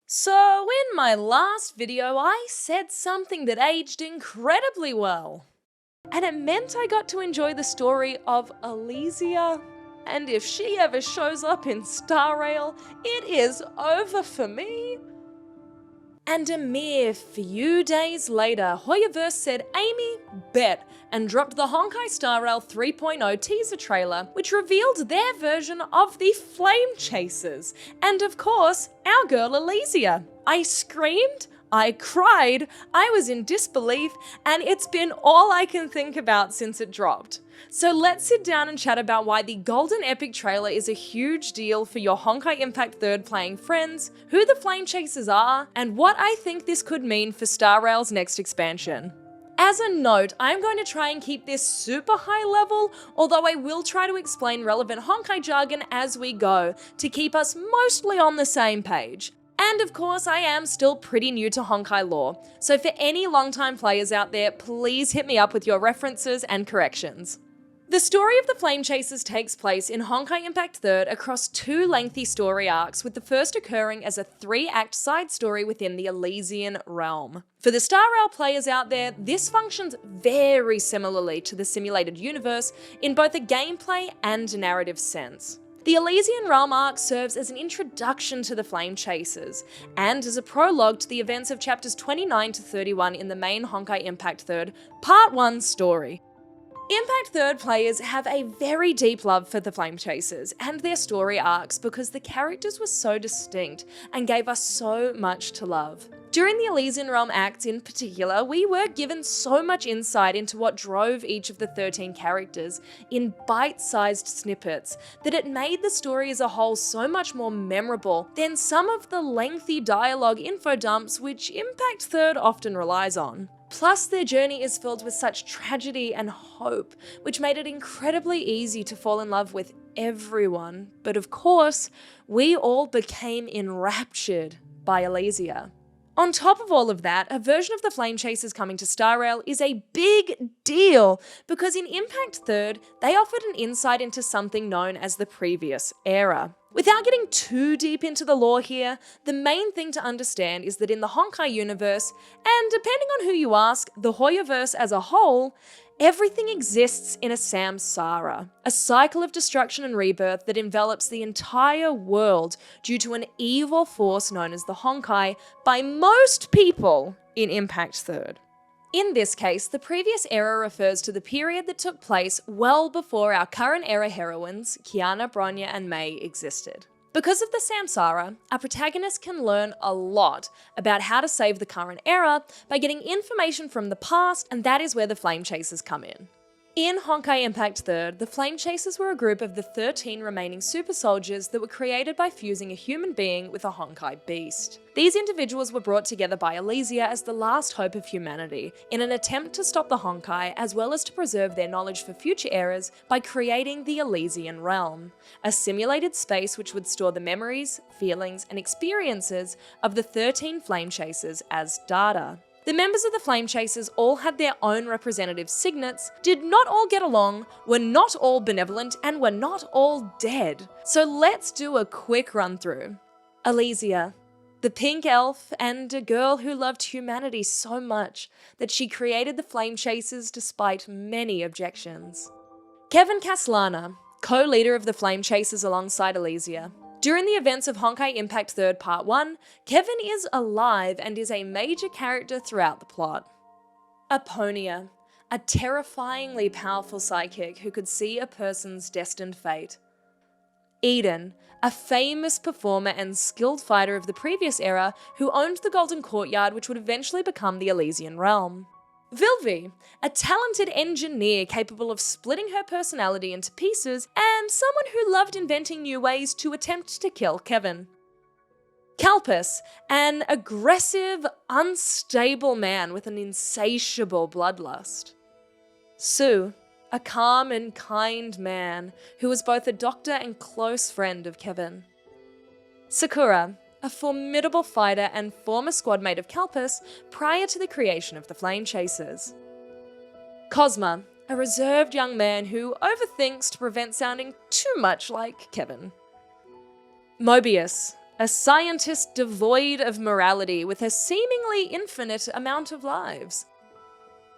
So in my last video, I said something that aged incredibly well. And it meant I got to enjoy the story of Elysia. And if she ever shows up in Star Rail, it is over for me. And a mere few days later, Hoyoverse said, "Amy, bet," and dropped the Honkai Star Rail 3.0 teaser trailer, which revealed their version of the Flame Chasers, and of course, our girl Elysia. I screamed, I cried, I was in disbelief, and it's been all I can think about since it dropped. So let's sit down and chat about why the Golden Epic trailer is a huge deal for your Honkai Impact 3rd playing friends, who the Flame Chasers are, and what I think this could mean for Star Rail's next expansion. As a note, I'm going to try and keep this super high level, although I will try to explain relevant Honkai jargon as we go, to keep us mostly on the same page. And of course, I am still pretty new to Honkai lore, so for any longtime players out there, please hit me up with your references and corrections. The story of the Flame Chasers takes place in Honkai Impact 3rd across 2 lengthy story arcs, with the first occurring as a 3-act side story within the Elysian realm. For the Star Rail players out there, this functions very similarly to the simulated universe in both a gameplay and narrative sense. The Elysian Realm arc serves as an introduction to the Flame Chasers, and as a prologue to the events of chapters 29 to 31 in the main Honkai Impact 3rd Part 1 story. Impact 3rd players have a very deep love for the Flame Chasers and their story arcs because the characters were so distinct and gave us so much to love. During the Elysian Realm acts in particular, we were given so much insight into what drove each of the 13 characters in bite-sized snippets that it made the story as a whole so much more memorable than some of the lengthy dialogue info dumps which Impact 3rd often relies on. Plus, their journey is filled with such tragedy and hope, which made it incredibly easy to fall in love with everyone. But of course, we all became enraptured by Elysia. On top of all of that, a version of the Flame Chasers coming to Star Rail is a big deal, because in Impact 3rd, they offered an insight into something known as the Previous Era. Without getting too deep into the lore here, the main thing to understand is that in the Honkai universe, and depending on who you ask, the Hoyoverse as a whole, everything exists in a samsara, a cycle of destruction and rebirth that envelops the entire world due to an evil force known as the Honkai by most people in Impact 3rd. In this case, the Previous Era refers to the period that took place well before our current era heroines, Kiana, Bronya, and Mei, existed. Because of the samsara, our protagonist can learn a lot about how to save the current era by getting information from the past, and that is where the Flame Chasers come in. In Honkai Impact 3rd, the Flame Chasers were a group of the 13 remaining super soldiers that were created by fusing a human being with a Honkai beast. These individuals were brought together by Elysia as the last hope of humanity, in an attempt to stop the Honkai as well as to preserve their knowledge for future eras by creating the Elysian Realm, a simulated space which would store the memories, feelings, and experiences of the 13 Flame Chasers as data. The members of the Flame Chasers all had their own representative signets, did not all get along, were not all benevolent, and were not all dead. So let's do a quick run through. Elysia, the pink elf, and a girl who loved humanity so much that she created the Flame Chasers despite many objections. Kevin Caslana, co-leader of the Flame Chasers alongside Elysia. During the events of Honkai Impact 3rd Part 1, Kevin is alive and is a major character throughout the plot. Aponia, a terrifyingly powerful psychic who could see a person's destined fate. Eden, a famous performer and skilled fighter of the Previous Era who owned the Golden Courtyard, which would eventually become the Elysian Realm. Vilvi, a talented engineer capable of splitting her personality into pieces, and someone who loved inventing new ways to attempt to kill Kevin. Kalpus, an aggressive, unstable man with an insatiable bloodlust. Sue, a calm and kind man who was both a doctor and close friend of Kevin. Sakura, a formidable fighter and former squadmate of Kalpus prior to the creation of the Flame Chasers. Cosma, a reserved young man who overthinks to prevent sounding too much like Kevin. Mobius, a scientist devoid of morality with a seemingly infinite amount of lives.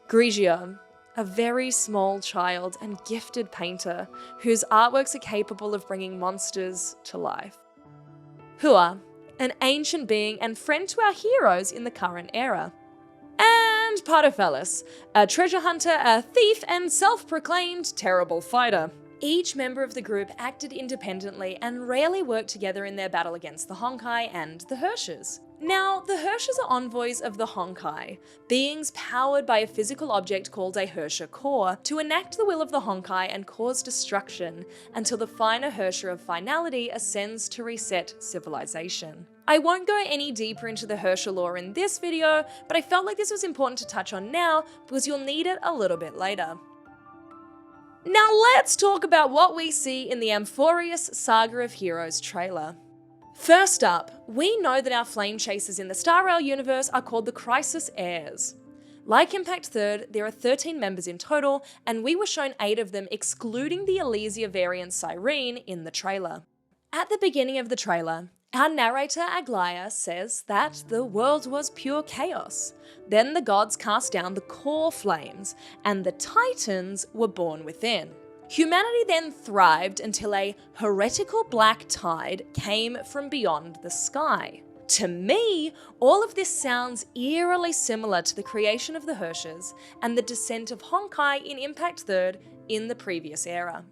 Grigio, a very small child and gifted painter whose artworks are capable of bringing monsters to life. Hua, an ancient being and friend to our heroes in the current era. And Partophelus, a treasure hunter, a thief, and self-proclaimed terrible fighter. Each member of the group acted independently and rarely worked together in their battle against the Honkai and the Herrschers. Now, the Herrschers are envoys of the Honkai, beings powered by a physical object called a Herrscher core to enact the will of the Honkai and cause destruction until the finer Herrscher of Finality ascends to reset civilization. I won't go any deeper into the Herrscher lore in this video, but I felt like this was important to touch on now because you'll need it a little bit later. Now let's talk about what we see in the Amphoreous Saga of Heroes trailer. First up, we know that our flame chasers in the Star Rail universe are called the Crisis Heirs. Like Impact 3rd, there are 13 members in total, and we were shown 8 of them excluding the Elysia variant Cyrene in the trailer. At the beginning of the trailer, our narrator Aglaia says that the world was pure chaos. Then the gods cast down the core flames, and the Titans were born within. Humanity then thrived until a heretical black tide came from beyond the sky. To me, all of this sounds eerily similar to the creation of the Herrschers and the descent of Honkai in Impact 3rd in the previous era.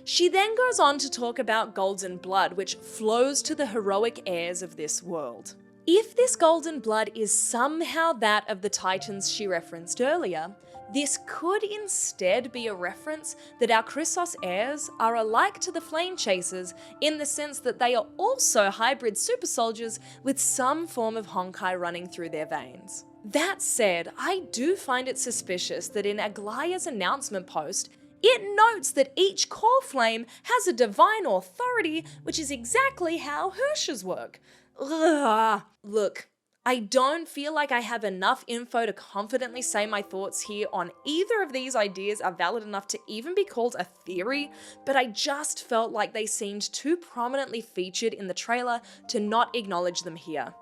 She then goes on to talk about golden blood, which flows to the heroic heirs of this world. If this golden blood is somehow that of the Titans she referenced earlier, this could instead be a reference that our Chrysos heirs are alike to the Flame Chasers in the sense that they are also hybrid super soldiers with some form of Honkai running through their veins. That said, I do find it suspicious that in Aglaia's announcement post, it notes that each core flame has a divine authority, which is exactly how Herrschers work. Ugh. Look, I don't feel like I have enough info to confidently say my thoughts here on either of these ideas are valid enough to even be called a theory, but I just felt like they seemed too prominently featured in the trailer to not acknowledge them here.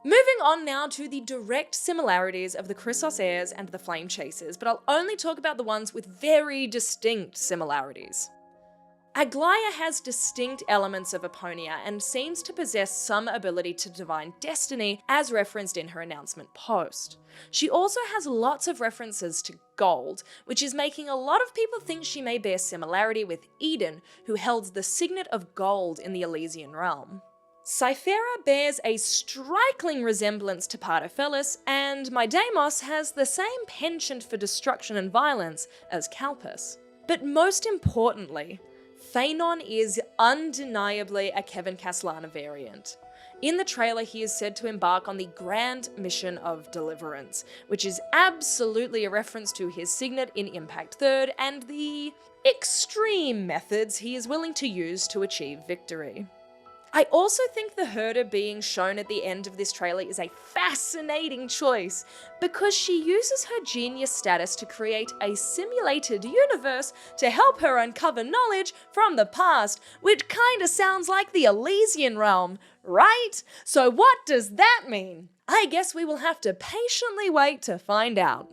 Moving on now to the direct similarities of the Chrysos heirs and the Flame Chasers, but I'll only talk about the ones with very distinct similarities. Aglaia has distinct elements of Aponia and seems to possess some ability to divine destiny as referenced in her announcement post. She also has lots of references to gold, which is making a lot of people think she may bear similarity with Eden, who held the signet of gold in the Elysian realm. Cythera bears a striking resemblance to Partophelus, and Deimos has the same penchant for destruction and violence as Kalpis. But most importantly, Phaenon is undeniably a Kevin Castellana variant. In the trailer, he is said to embark on the grand mission of deliverance, which is absolutely a reference to his signet in Impact 3rd and the extreme methods he is willing to use to achieve victory. I also think the herder being shown at the end of this trailer is a fascinating choice because she uses her genius status to create a simulated universe to help her uncover knowledge from the past, which kinda sounds like the Elysian realm, right? So what does that mean? I guess we will have to patiently wait to find out.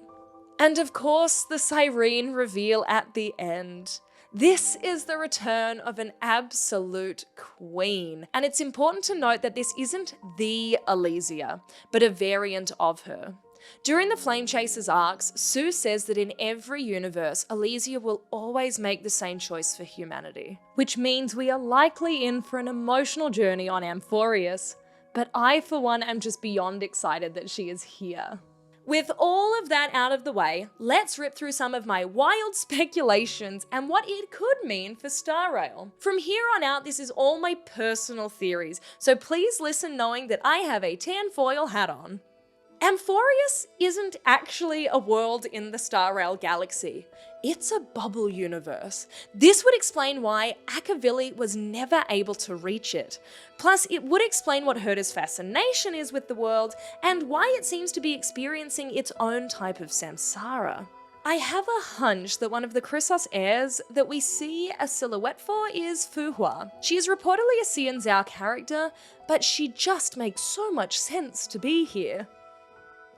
And of course, the Cyrene reveal at the end. This is the return of an absolute queen, and it's important to note that this isn't the Elysia, but a variant of her. During the Flame Chasers arcs, Sue says that in every universe, Elysia will always make the same choice for humanity, which means we are likely in for an emotional journey on Amphoreous, but I for one am just beyond excited that she is here. With all of that out of the way, let's rip through some of my wild speculations and what it could mean for Star Rail. From here on out, this is all my personal theories, so please listen knowing that I have a tinfoil hat on. Amphoreous isn't actually a world in the Star Rail galaxy. It's a bubble universe. This would explain why Akavili was never able to reach it. Plus, it would explain what Herder's fascination is with the world and why it seems to be experiencing its own type of samsara. I have a hunch that one of the Chrysos heirs that we see a silhouette for is Fuhua. She is reportedly a Xian Zhao character, but she just makes so much sense to be here.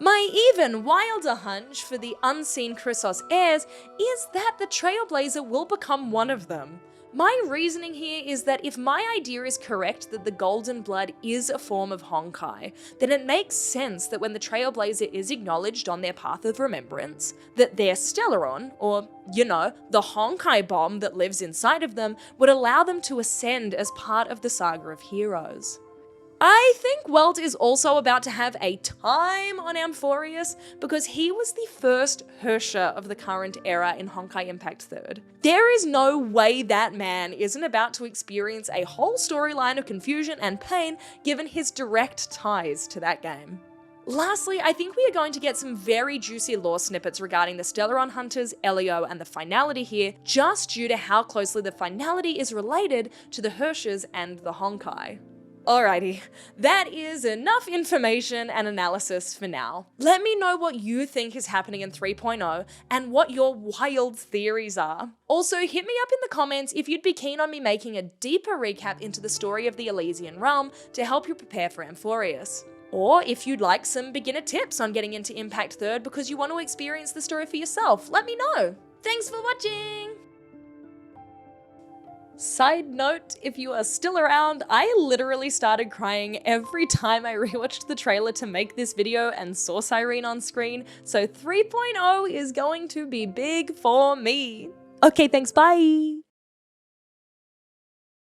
My even wilder hunch for the unseen Chrysos heirs is that the Trailblazer will become one of them. My reasoning here is that if my idea is correct that the Golden Blood is a form of Honkai, then it makes sense that when the Trailblazer is acknowledged on their path of remembrance, that their Stellaron, or, you know, the Honkai bomb that lives inside of them, would allow them to ascend as part of the Saga of Heroes. I think Welt is also about to have a time on Amphoreous because he was the first Herrscher of the current era in Honkai Impact 3rd. There is no way that man isn't about to experience a whole storyline of confusion and pain given his direct ties to that game. Lastly, I think we are going to get some very juicy lore snippets regarding the Stellaron Hunters, Elio, and the Finality here, just due to how closely the Finality is related to the Herrschers and the Honkai. Alrighty, that is enough information and analysis for now. Let me know what you think is happening in 3.0 and what your wild theories are. Also, hit me up in the comments if you'd be keen on me making a deeper recap into the story of the Elysian realm to help you prepare for Amphoreous. Or if you'd like some beginner tips on getting into Impact 3rd because you want to experience the story for yourself, let me know. Thanks for watching! Side note, if you are still around, I literally started crying every time I rewatched the trailer to make this video and saw Cyrene on screen, so 3.0 is going to be big for me. Okay, thanks, bye!